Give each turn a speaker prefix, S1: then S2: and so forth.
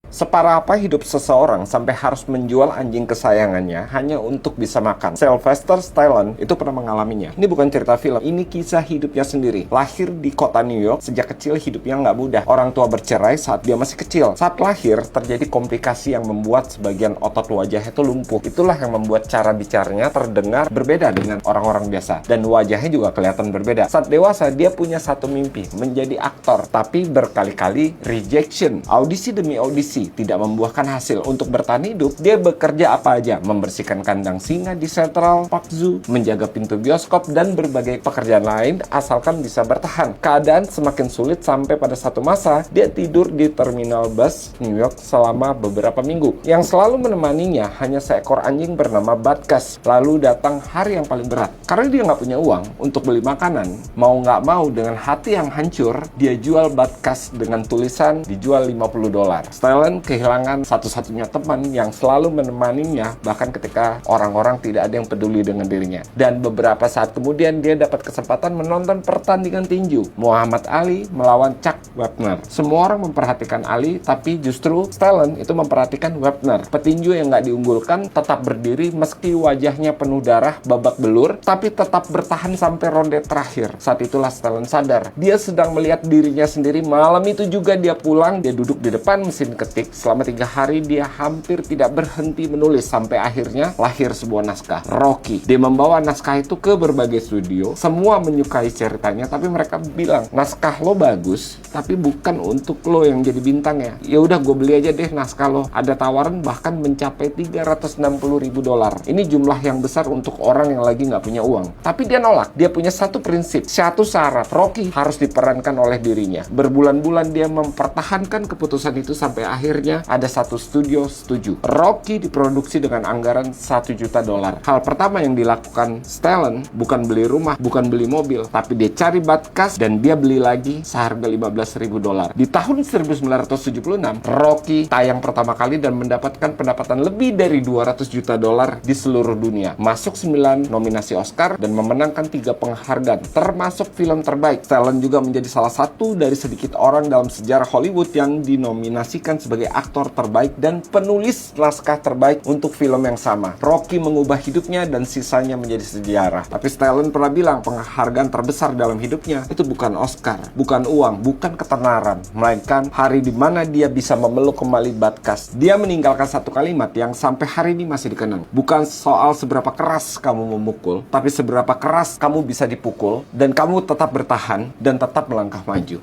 S1: Separah apa hidup seseorang sampai harus menjual anjing kesayangannya hanya untuk bisa makan? Sylvester Stallone itu pernah mengalaminya. Ini bukan cerita film, ini kisah hidupnya sendiri. Lahir di kota New York, sejak kecil hidupnya nggak mudah. Orang tua bercerai saat dia masih kecil. Saat lahir, terjadi komplikasi yang membuat sebagian otot wajahnya itu lumpuh. Itulah yang membuat cara bicaranya terdengar berbeda dengan orang-orang biasa. Dan wajahnya juga kelihatan berbeda. Saat dewasa, dia punya satu mimpi, menjadi aktor. Tapi berkali-kali rejection. Audisi demi audisi tidak membuahkan hasil. Untuk bertahan hidup, dia bekerja apa aja, membersihkan kandang singa di Central Park Zoo, menjaga pintu bioskop, dan berbagai pekerjaan lain asalkan bisa bertahan. Keadaan semakin sulit sampai pada satu masa, dia tidur di terminal bus New York selama beberapa minggu. Yang selalu menemaninya hanya seekor anjing bernama Butkus. Lalu datang hari yang paling berat. Karena dia nggak punya uang untuk beli makanan, mau nggak mau dengan hati yang hancur, dia jual Butkus dengan tulisan dijual $50. Stallone kehilangan satu-satunya teman yang selalu menemaninya bahkan ketika orang-orang tidak ada yang peduli dengan dirinya. Dan beberapa saat kemudian dia dapat kesempatan menonton pertandingan tinju Muhammad Ali melawan Chuck Wepner. Semua orang memperhatikan Ali, tapi justru Stallone itu memperhatikan Wepner. Petinju yang nggak diunggulkan tetap berdiri meski wajahnya penuh darah, babak belur, tapi tetap bertahan sampai ronde terakhir. Saat itulah Stallone sadar dia sedang melihat dirinya sendiri. Malam itu juga dia pulang, dia duduk di depan mesin ketik. Selama 3 hari dia hampir tidak berhenti menulis sampai akhirnya lahir sebuah naskah, Rocky. Dia membawa naskah itu ke berbagai studio. Semua menyukai ceritanya, tapi mereka bilang naskah lo bagus, tapi bukan untuk lo yang jadi bintangnya. Ya udah, gue beli aja deh naskah lo. Ada tawaran bahkan mencapai $360.000. Ini jumlah yang besar untuk orang yang lagi nggak punya uang. Tapi dia nolak. Dia punya satu prinsip, satu syarat. Rocky harus diperankan oleh dirinya. Berbulan-bulan dia mempertahankan keputusan itu sampai akhirnya ada satu studio setuju. Rocky diproduksi dengan anggaran $1 juta. Hal pertama yang dilakukan Stallone bukan beli rumah, bukan beli mobil, tapi dia cari Butkus dan dia beli lagi seharga $15.000. Di tahun 1976, Rocky tayang pertama kali dan mendapatkan pendapatan lebih dari $200 juta di seluruh dunia. Masuk 9 nominasi Oscar dan memenangkan 3 penghargaan, termasuk film terbaik. Stallone juga menjadi salah satu dari sedikit orang dalam sejarah Hollywood yang dinominasikan sebagai aktor terbaik dan penulis naskah terbaik untuk film yang sama. Rocky mengubah hidupnya dan sisanya menjadi sejarah. Tapi Stallone pernah bilang penghargaan terbesar dalam hidupnya itu bukan Oscar, bukan uang, bukan ketenaran, melainkan hari di mana dia bisa memeluk kembali Butkus. Dia meninggalkan satu kalimat yang sampai hari ini masih dikenang. Bukan soal seberapa keras kamu memukul, tapi seberapa keras kamu bisa dipukul dan kamu tetap bertahan dan tetap melangkah maju.